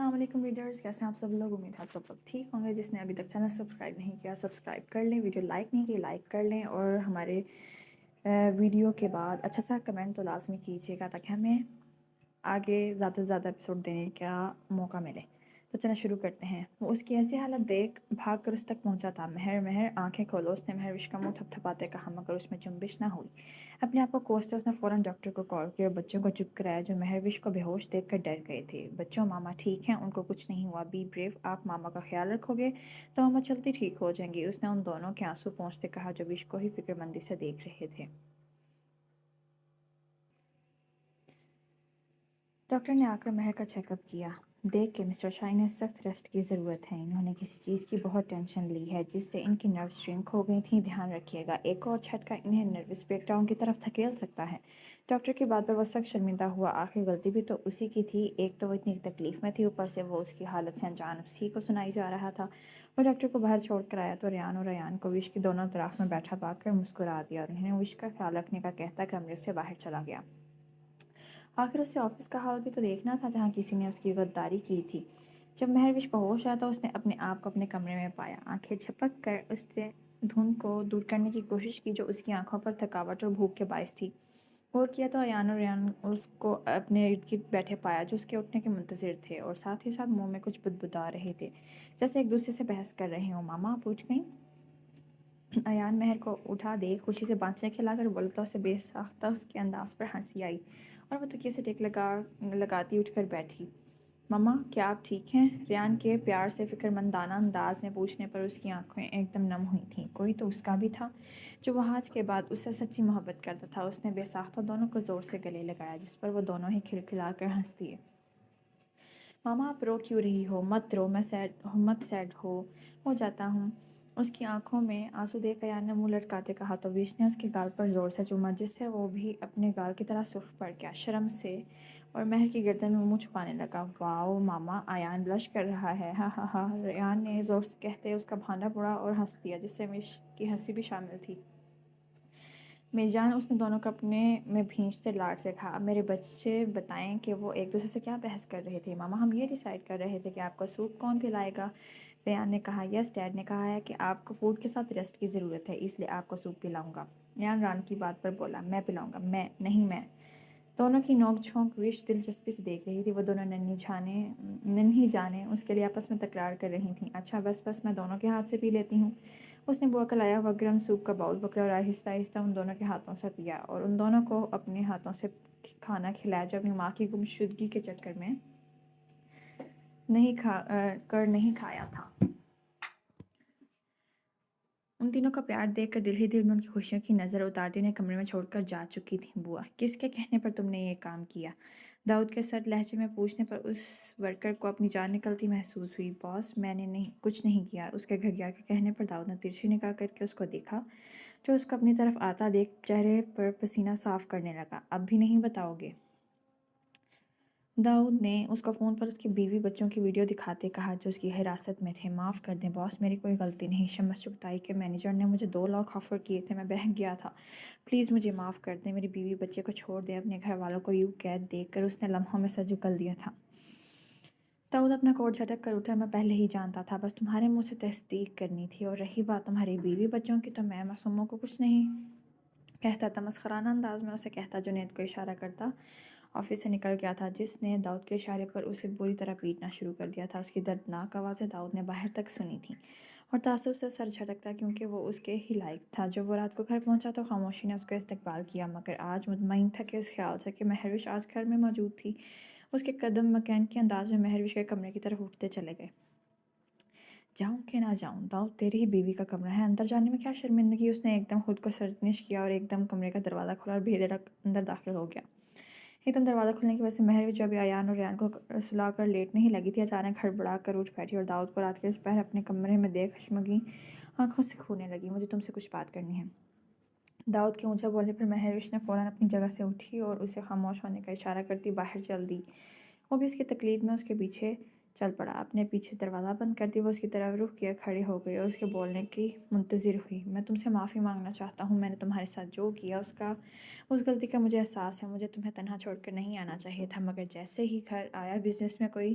السلام علیکم ریڈرز، کیسے ہیں آپ سب لوگ؟ امید ہے آپ سب لوگ ٹھیک ہوں گے۔ جس نے ابھی تک چینل سبسکرائب نہیں کیا سبسکرائب کر لیں، ویڈیو لائک نہیں کی لائک کر لیں، اور ہمارے ویڈیو کے بعد اچھا سا کمنٹ تو لازمی کیجیے گا تاکہ ہمیں آگے زیادہ سے زیادہ ایپیسوڈ دینے کا موقع ملے۔ تو چلیں شروع کرتے ہیں۔ وہ اس کی ایسی حالت دیکھ بھاگ کر اس تک پہنچا تھا۔ مہر آنکھیں کھولو، اس نے مہروش کا منہ تھپ تھپاتے کہا، مگر اس میں جنبش نہ ہوئی۔ اپنے آپ کو کوستے اس نے فوراً ڈاکٹر کو کال کیا اور بچوں کو چپ کرایا جو مہروش کو بے ہوش دیکھ کر ڈر گئے تھے۔ بچوں، ماما ٹھیک ہیں، ان کو کچھ نہیں ہوا، بی بریو، آپ ماما کا خیال رکھو گے تو ماما جلدی ٹھیک ہو جائیں گی، اس نے ان دونوں کے آنسو پونچھتے کہا جو وش کو ہی فکر مندی سے دیکھ رہے تھے۔ ڈاکٹر نے آ کر مہر کا چیک اپ کیا۔ دیکھ کے مسٹر شاہ انہیں سخت ریسٹ کی ضرورت ہے، انہوں نے کسی چیز کی بہت ٹینشن لی ہے جس سے ان کی نروز شرنک ہو گئی تھیں، دھیان رکھیے گا، ایک اور جھٹکا انہیں نروس بریک ڈاؤن کی طرف دھکیل سکتا ہے۔ ڈاکٹر کی بات پر وہ سخت شرمندہ ہوا، آخر غلطی بھی تو اسی کی تھی، ایک تو وہ اتنی تکلیف میں تھی، اوپر سے وہ اس کی حالت سے انجان اسی کو سنائی جا رہا تھا۔ وہ ڈاکٹر کو باہر چھوڑ کر آیا تو ریان اور ریان کو وش کے دونوں طرف میں بیٹھا پا کر مسکرا دیا اور انہیں وش کا خیال رکھنے کا کہتا کمرے سے باہر چلا گیا۔ آخر اس سے آفس کا حال بھی تو دیکھنا تھا جہاں کسی نے اس کی غداری کی تھی۔ جب مہروش بہوش آیا تو اس نے اپنے آپ کو اپنے کمرے میں پایا، آنکھیں جھپک کر اس سے دھند کو دور کرنے کی کوشش کی جو اس کی آنکھوں پر تھکاوٹ اور بھوک کے باعث تھی۔ غور کیا تو ایان اور ریان اس کو اپنے ارد گرد بیٹھے پایا جو اس کے اٹھنے کے منتظر تھے اور ساتھ ہی ساتھ منہ میں کچھ بدبدا رہے تھے، جیسے ایک دوسرے سے بحث کر رہے ہوں۔ ماما پوچھ گئیں؟ ایان مہر کو اٹھا دیکھ خوشی سے بانچیں کھلا کر بولا تو اسے بے ساختہ اس کے انداز پر ہنسی آئی اور وہ تکیے سے ٹیک لگاتی اٹھ کر بیٹھی۔ مما کیا آپ ٹھیک ہیں؟ ریان کے پیار سے فکر مندانہ انداز میں پوچھنے پر اس کی آنکھیں ایک دم نم ہوئی تھیں۔ کوئی تو اس کا بھی تھا جو وہ آج کے بعد اس سے سچی محبت کرتا تھا۔ اس نے بے ساختہ دونوں کو زور سے گلے لگایا جس پر وہ دونوں ہی کھلکھلا کر ہنس دیے۔ ماما آپ رو کیوں رہی ہو؟ مت رو، میں سیڈ ہو جاتا ہوں۔ اس کی آنکھوں میں آنسو دیکھ ایان نے منہ لٹکاتے کہا تو وش نے اس کے گال پر زور سے چوما جس سے وہ بھی اپنے گال کی طرح سرخ پڑ گیا شرم سے اور مہر کی گردن میں منہ چھپانے لگا۔ واؤ ماما، ایان بلش کر رہا ہے، ہا ہا ہا، ایان نے زور سے کہتے اس کا بھانڈا پڑا اور ہنس دیا جس سے وش کی ہنسی بھی شامل تھی۔ میری جان، اس نے دونوں کو اپنے میں بھینچتے لاڈ سے کہا، اب میرے بچے بتائیں کہ وہ ایک دوسرے سے کیا بحث کر رہے تھے؟ ماما ہم یہ ڈیسائیڈ کر رہے تھے کہ آپ کو سوپ کون پلائے گا۔ ریان نے کہا، یس ڈیڈ نے کہا ہے کہ آپ کو فوڈ کے ساتھ ریسٹ کی ضرورت ہے اس لیے آپ کو سوپ پلاؤں گا۔ ریان ران کی بات پر بولا، میں پلاؤں گا۔ میں دونوں کی نوک جھونک وش دلچسپی سے دیکھ رہی تھی۔ وہ دونوں ننھی جانیں اس کے لیے آپس میں تکرار کر رہی تھیں، اچھا بس میں دونوں کے ہاتھ سے پی لیتی ہوں۔ اس نے بوا کا لایا ہوا گرم سوپ کا باؤل پکڑا اور آہستہ آہستہ ان دونوں کے ہاتھوں سے پیا اور ان دونوں کو اپنے ہاتھوں سے کھانا کھلایا جو اپنی ماں کی گمشدگی کے چکر میں نہیں کھایا تھا۔ ان تینوں کا پیار دیکھ کر دل ہی دل میں ان کی خوشیوں کی نظر اتارتی انہیں کمرے میں چھوڑ کر جا چکی تھیں۔ بوا کس کے کہنے پر تم نے یہ کام کیا؟ داؤد کے سرد لہجے میں پوچھنے پر اس ورکر کو اپنی جان نکلتی محسوس ہوئی۔ باس میں نے کچھ نہیں کیا۔ اس کے گھگیا کے کہنے پر داؤد نے ترچھی نگاہ کر کے اس کو دیکھا جو اس کو اپنی طرف آتا دیکھ چہرے پر پسینہ صاف کرنے لگا۔ اب بھی نہیں بتاؤ گے؟ داؤد نے اس کو فون پر اس کی بیوی بچوں کی ویڈیو دکھاتے کہا جو اس کی حراست میں تھے۔ معاف کر دیں باس، میری کوئی غلطی نہیں۔ شمس چپتائی کہ مینیجر نے مجھے 2 لاکھ آفر کیے تھے، میں بہک گیا تھا، پلیز مجھے معاف کر دیں، میری بیوی بچے کو چھوڑ دیں۔ اپنے گھر والوں کو یوں قید دیکھ کر اس نے لمحوں میں سر جھکل دیا تھا۔ داؤد اپنا کوٹ جھٹک کر اٹھا، میں پہلے ہی جانتا تھا، بس تمہارے منہ سے تصدیق کرنی تھی، اور رہی بات تمہاری بیوی بچوں کی تو میں معصوموں کو کچھ نہیں کہتا تھا، مسخرانہ انداز میں اسے کہتا۔ جنید کو اشارہ کرتا آفس سے نکل گیا تھا جس نے داؤد کے اشارے پر اسے بری طرح پیٹنا شروع کر دیا تھا۔ اس کی دردناک آوازیں داؤد نے باہر تک سنی تھیں اور تعصب سے سر جھٹکتا کیونکہ وہ اس کے ہی لائق تھا۔ جب وہ رات کو گھر پہنچا تو خاموشی نے اس کا استقبال کیا، مگر آج مطمئن تھا کہ اس خیال سے کہ مہروش آج گھر میں موجود تھی۔ اس کے قدم مکینکی انداز میں مہروش کے کمرے کی طرف اٹھتے چلے گئے۔ جاؤں کہ نہ جاؤں؟ داؤد تیری ہی بیوی کا کمرہ ہے، اندر جانے میں کیا شرمندگی؟ اس نے ایک دم خود کو سرزنش کیا اور ایک دم کمرے کا دروازہ کھولا اور بے دھڑک اندر داخل ہو گیا۔ ایک دم دروازہ کھلنے کی وجہ سے مہروش جو ابھی ایان اور ریان کو سلا کر لیٹ نہیں لگی تھی اچانک ہڑبڑا کر اٹھ بیٹھی اور داؤد کو رات کے اس پہر اپنے کمرے میں دیکھ خشمگین آنکھوں سے کھونے لگی۔ مجھے تم سے کچھ بات کرنی ہے۔ داؤد کے اونچا بولنے پر مہروش نے فوراً اپنی جگہ سے اٹھی اور اسے خاموش ہونے کا اشارہ کرتی باہر چل دی۔ وہ بھی اس کی تقلید میں اس کے پیچھے چل پڑا۔ اپنے پیچھے دروازہ بند کرتی وہ اس کی طرف رخ کیے کھڑی ہو گئی اور اس کے بولنے کی منتظر ہوئی۔ میں تم سے معافی مانگنا چاہتا ہوں، میں نے تمہارے ساتھ جو کیا اس غلطی کا مجھے احساس ہے۔ مجھے تمہیں تنہا چھوڑ کر نہیں آنا چاہیے تھا، مگر جیسے ہی گھر آیا بزنس میں کوئی